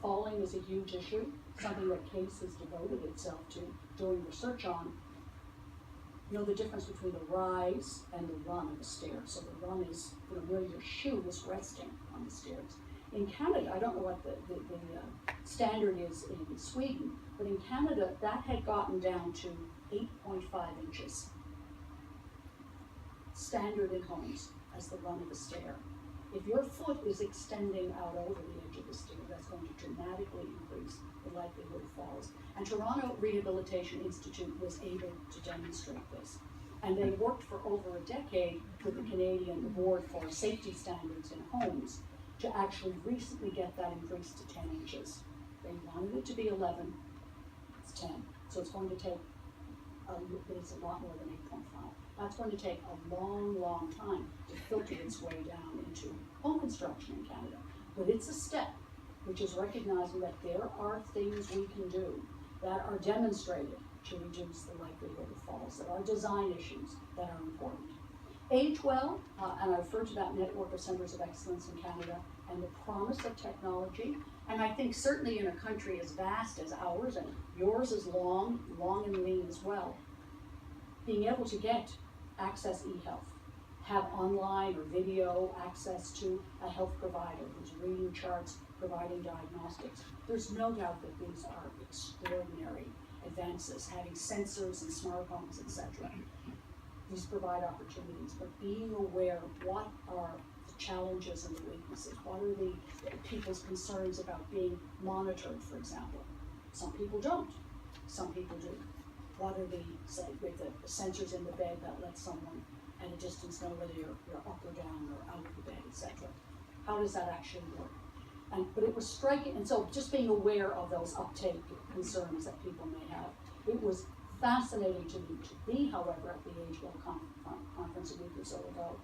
Falling is a huge issue, something that Case has devoted itself to doing research on. The difference between the rise and the run of the stairs. So the run is where your shoe is resting on the stairs. In Canada, I don't know what the standard is in Sweden, but in Canada, that had gotten down to 8.5 inches. Standard in homes as the run of a stair. If your foot is extending out over the edge of the stair, that's going to dramatically increase the likelihood of falls. And Toronto Rehabilitation Institute was able to demonstrate this. And they worked for over a decade with the Canadian Board for Safety Standards in Homes to actually recently get that increased to 10 inches. They wanted it to be 11, it's 10. So it's going to take, it's a lot more than 8.5. That's going to take a long, long time to filter its way down into home construction in Canada. But it's a step, which is recognizing that there are things we can do that are demonstrated to reduce the likelihood of falls. There are design issues that are important. Age Well, and I refer to that network of centers of excellence in Canada, and the promise of technology. And I think certainly in a country as vast as ours, and yours is long and lean as well, being able to get access e-health, have online or video access to a health provider who's reading charts, providing diagnostics. There's no doubt that these are extraordinary advances, having sensors and smart homes, etc. These provide opportunities, but being aware of what are the challenges and the weaknesses, what are the people's concerns about being monitored, for example. Some people don't, some people do. What are the, say, with the sensors in the bed that let someone at a distance know whether you're up or down or out of the bed, etc. How does that actually work? But it was striking, and so just being aware of those uptake concerns that people may have. It was fascinating to me to be, however, at the Age Well conference a week or so ago,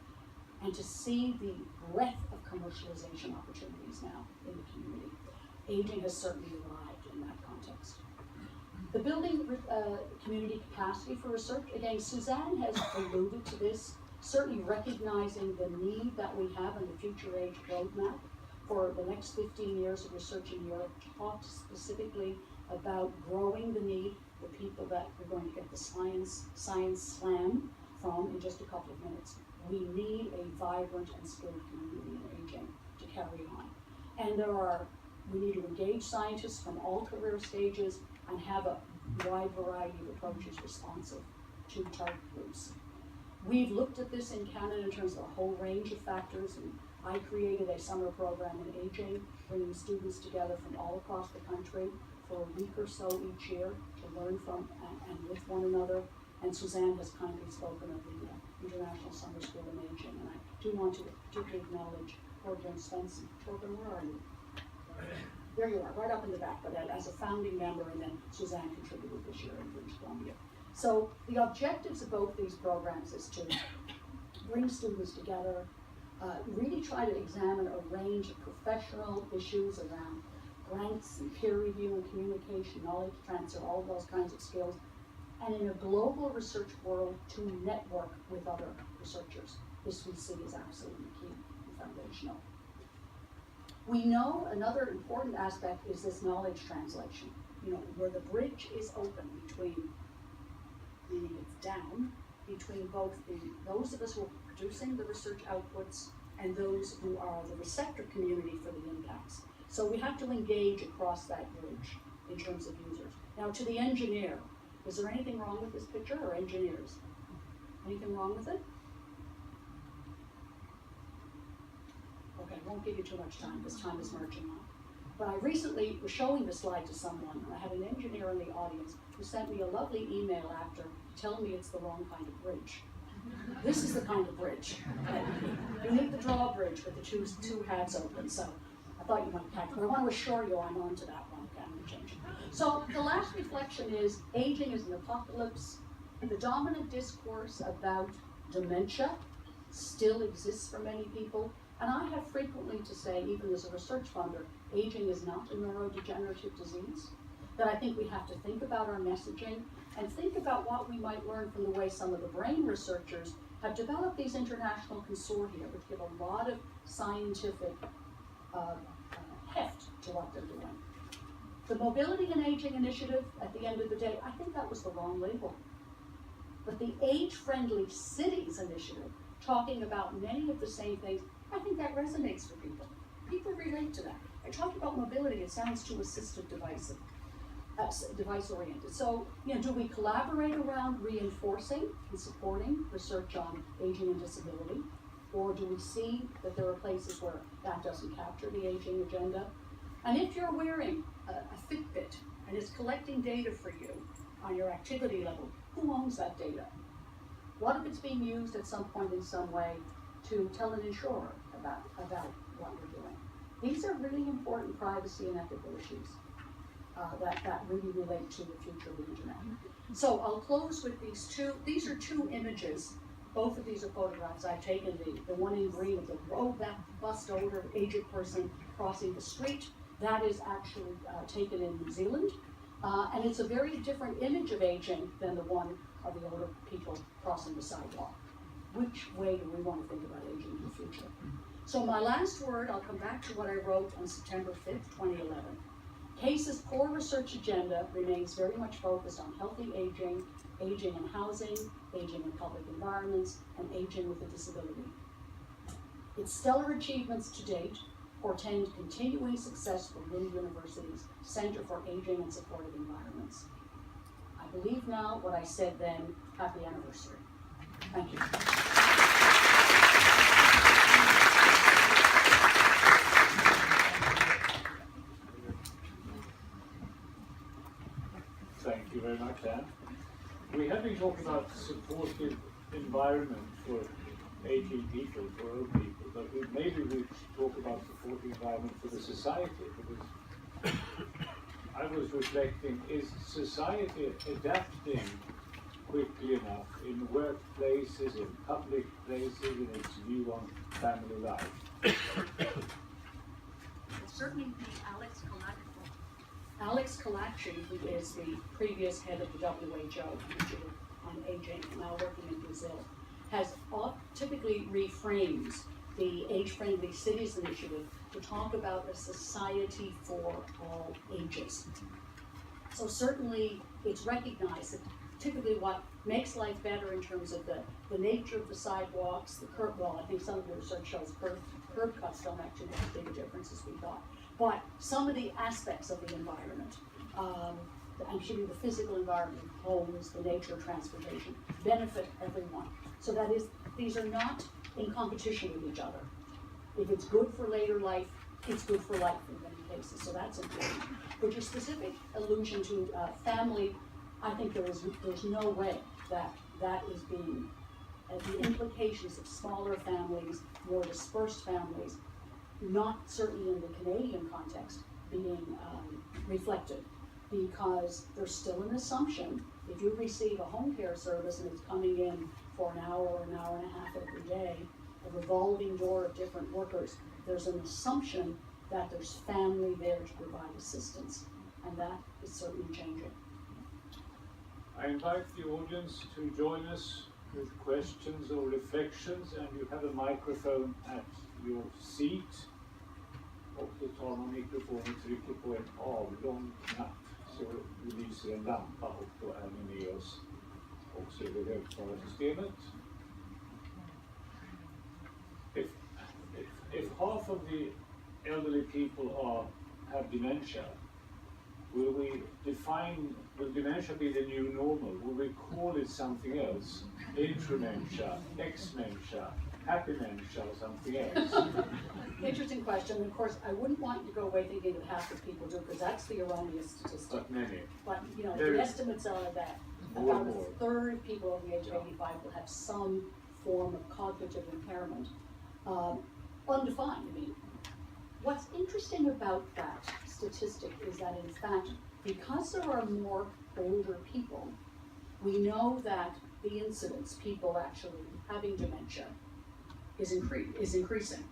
and to see the breadth of commercialization opportunities now in the community. Aging has certainly arrived in that context. The building community capacity for research, again, Suzanne has alluded to this, certainly recognizing the need that we have in the Future Age Roadmap for the next 15 years of research in Europe, talked specifically about growing the need, the people that we're going to get the science slam from in just a couple of minutes. We need a vibrant and skilled community in aging to carry on. And we need to engage scientists from all career stages and have a wide variety of approaches responsive to target groups. We've looked at this in Canada in terms of a whole range of factors, and I created a summer program in aging, bringing students together from all across the country for a week or so each year to learn from and with one another. And Suzanne has kindly spoken of the International Summer School in Aging, and I do want to particularly acknowledge Torgrim Svensson. Torgrim, where are you? There you are, right up in the back, but as a founding member, and then Suzanne contributed this year in British Columbia. So the objectives of both these programs is to bring students together, really try to examine a range of professional issues around grants and peer review and communication, knowledge transfer, all those kinds of skills, and in a global research world to network with other researchers. This we see as absolutely key and foundational. We know another important aspect is this knowledge translation, where the bridge is open between, meaning it's down, between both those of us who are producing the research outputs and those who are the receptor community for the impacts. So we have to engage across that bridge in terms of users. Now to the engineer, is there anything wrong with this picture, or engineers? Anything wrong with it? Okay, I won't give you too much time because time is marching on. But I recently was showing this slide to someone, and I had an engineer in the audience who sent me a lovely email after telling me it's the wrong kind of bridge. This is the kind of bridge. You need the drawbridge with the two halves open, so I thought you might catch it. But I want to assure you I'm on to that one, okay, I'm going to change it. So the last reflection is, aging is an apocalypse. The dominant discourse about dementia still exists for many people. And I have frequently to say, even as a research funder, aging is not a neurodegenerative disease, that I think we have to think about our messaging and think about what we might learn from the way some of the brain researchers have developed these international consortia, which give a lot of scientific heft to what they're doing. The Mobility and Aging Initiative, at the end of the day, I think that was the wrong label. But the Age-Friendly Cities Initiative, talking about many of the same things, I think that resonates for people. People relate to that. I talk about mobility, it sounds too assistive device-oriented. So, do we collaborate around reinforcing and supporting research on aging and disability? Or do we see that there are places where that doesn't capture the aging agenda? And if you're wearing a Fitbit and it's collecting data for you on your activity level, who owns that data? What if it's being used at some point in some way to tell an insurer about what we're doing? These are really important privacy and ethical issues that really relate to the future of the internet. So I'll close with these two. These are two images. Both of these are photographs I've taken. The one in green of the robust older aged person crossing the street. That is actually taken in New Zealand. And it's a very different image of aging than the one of the older people crossing the sidewalk. which way do we want to think about aging in the future? So my last word, I'll come back to what I wrote on September 5th, 2011. CASE's core research agenda remains very much focused on healthy aging, aging in housing, aging in public environments, and aging with a disability. Its stellar achievements to date portend continuing success for Lund University's Center for Aging and Supportive Environments. I believe now what I said then. Happy anniversary. Thank you. Thank you very much, Anne. We have been talking about supportive environment for aging people, for old people, but maybe we should talk about supportive environment for the society, because I was reflecting, is society adapting quickly enough in workplaces, in public places, in its view on family life? Certainly the Alex Kalachnik. Alex Kalachnik, who is the previous head of the WHO Initiative on Aging, now working in Brazil, has typically reframes the Age-Friendly Cities Initiative to talk about a society for all ages. So certainly it's recognized that typically what makes life better in terms of the nature of the sidewalks, the curb, well, I think some of the research shows curb cuts don't actually make as big a difference as we thought. But some of the aspects of the environment, actually the physical environment, homes, the nature of transportation, benefit everyone. So that is, these are not in competition with each other. If it's good for later life, it's good for life in many cases, so that's important. But your specific allusion to family, I think there's no way that is being, the implications of smaller families, more dispersed families, not certainly in the Canadian context, being reflected, because there's still an assumption, if you receive a home care service and it's coming in for an hour or an hour and a half every day, a revolving door of different workers, there's an assumption that there's family there to provide assistance, and that is certainly changing. I invite the audience to join us with questions or reflections, and you have a microphone at your seat. Och tar man mikrofonen och trycker på en avlång knapp så lyser en lampa och då är ni med oss också över högtalarsystemet. If half of the elderly people have dementia, will dementia be the new normal? Will we call it something else? Intrementia, exmentia, happy-mentia, or something else? Interesting question. Of course, I wouldn't want you to go away thinking that half the people do, because that's the erroneous statistic. But many. But the estimates are that about a third of people over the age of 85 will have some form of cognitive impairment. Undefined. I mean, what's interesting about that statistic is that, in fact, because there are more older people, we know that the incidence, people actually having dementia, is increasing.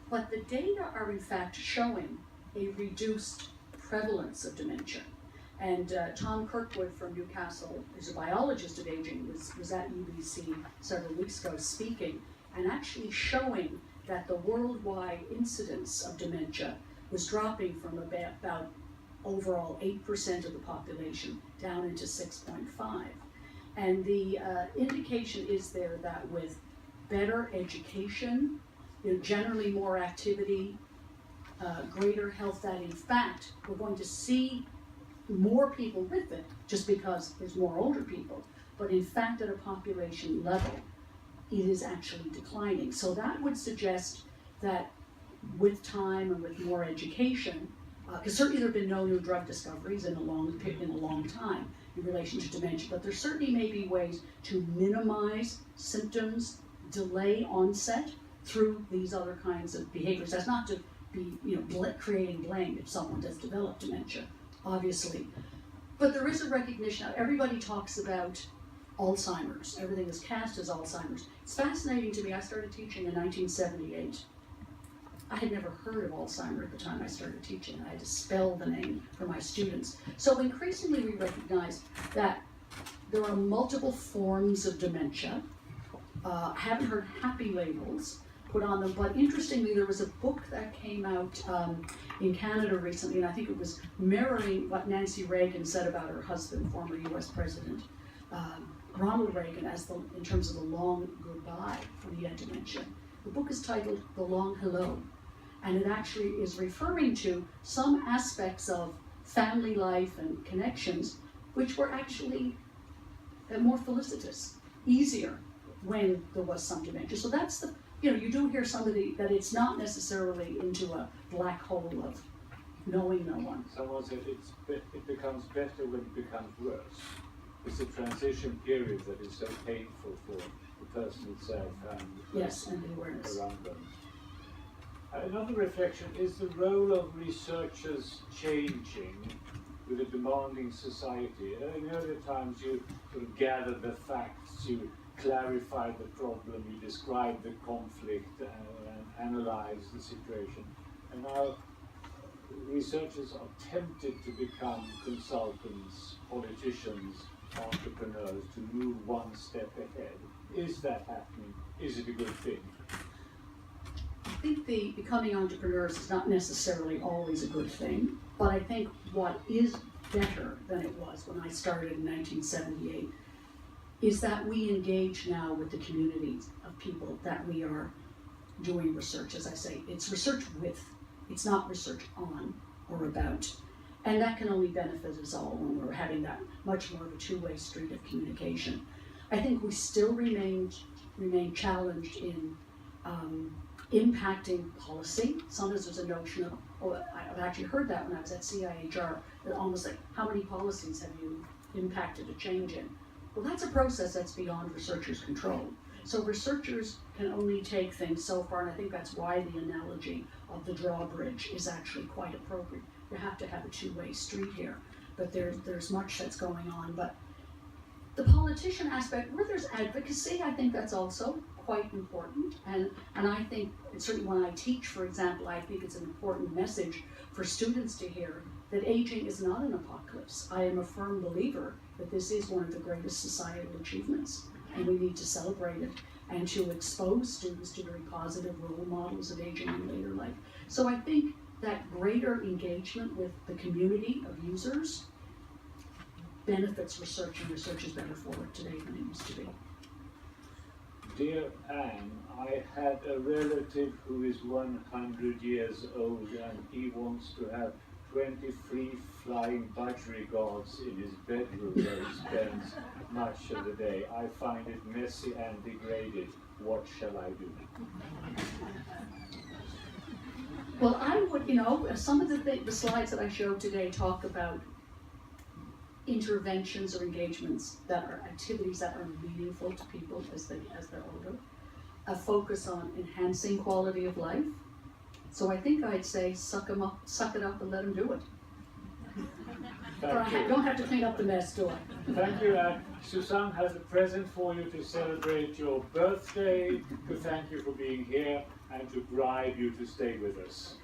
But the data are in fact showing a reduced prevalence of dementia. And Tom Kirkwood from Newcastle, who's a biologist of aging, was at UBC several weeks ago speaking and actually showing that the worldwide incidence of dementia was dropping from about overall 8% of the population down into 6.5. And the indication is there that with better education, generally more activity, greater health, that in fact we're going to see more people with it just because there's more older people. But in fact, at a population level, it is actually declining. So that would suggest that with time and with more education, because certainly there have been no new drug discoveries in a long time in relation to dementia, but there certainly may be ways to minimize symptoms, delay onset through these other kinds of behaviors. That's not to be creating blame if someone does develop dementia, obviously. But there is a recognition. Now, everybody talks about Alzheimer's. Everything is cast as Alzheimer's. It's fascinating to me. I started teaching in 1978. I had never heard of Alzheimer's at the time I started teaching. I had to spell the name for my students. So increasingly we recognize that there are multiple forms of dementia, Haven't heard happy labels put on them, but interestingly, there was a book that came out in Canada recently, and I think it was mirroring what Nancy Reagan said about her husband, former US President Ronald Reagan, in terms of the long goodbye when he had dementia. The book is titled The Long Hello, and it actually is referring to some aspects of family life and connections which were actually more felicitous, easier when there was some dementia. So that's the, you do hear somebody that it's not necessarily into a black hole of knowing no one. Someone said it becomes better when it becomes worse. It's a transition period that is so painful for the person itself and the Yes, person and the awareness. around them. Another reflection is the role of researchers changing with a demanding society. In earlier times you sort of gather the facts, you clarify the problem, you describe the conflict and analyze the situation. And now researchers are tempted to become consultants, politicians, entrepreneurs, to move one step ahead. Is that happening? Is it a good thing? I think the becoming entrepreneurs is not necessarily always a good thing, but I think what is better than it was when I started in 1978 is that we engage now with the communities of people that we are doing research. As I say, it's research with, it's not research on or about. And that can only benefit us all when we're having that much more of a two-way street of communication. I think we still remain challenged in impacting policy. Sometimes there's a notion of, I've actually heard that when I was at CIHR, that almost like, how many policies have you impacted a change in? Well, that's a process that's beyond researchers' control. So researchers can only take things so far, and I think that's why the analogy of the drawbridge is actually quite appropriate. You have to have a two-way street here, but there's much that's going on. But the politician aspect, where there's advocacy, I think that's also quite important. And I think, certainly when I teach, for example, I think it's an important message for students to hear that aging is not an apocalypse. I am a firm believer that this is one of the greatest societal achievements, and we need to celebrate it and to expose students to very positive role models of aging in later life. So I think that greater engagement with the community of users benefits research, and research is better for it today than it used to be. Dear Anne, I had a relative who is 100 years old and he wants to have 23 flying budgerigars in his bedroom where he spends much of the day. I find it messy and degraded. What shall I do? Well, I would, some of the slides that I showed today talk about interventions or engagements that are activities that are meaningful to people as they're older. A focus on enhancing quality of life. So I think I'd say suck it up and let them do it. But I don't have to clean up the mess, do I? Thank you, Anne. Susanne has a present for you to celebrate your birthday, to thank you for being here, and to bribe you to stay with us.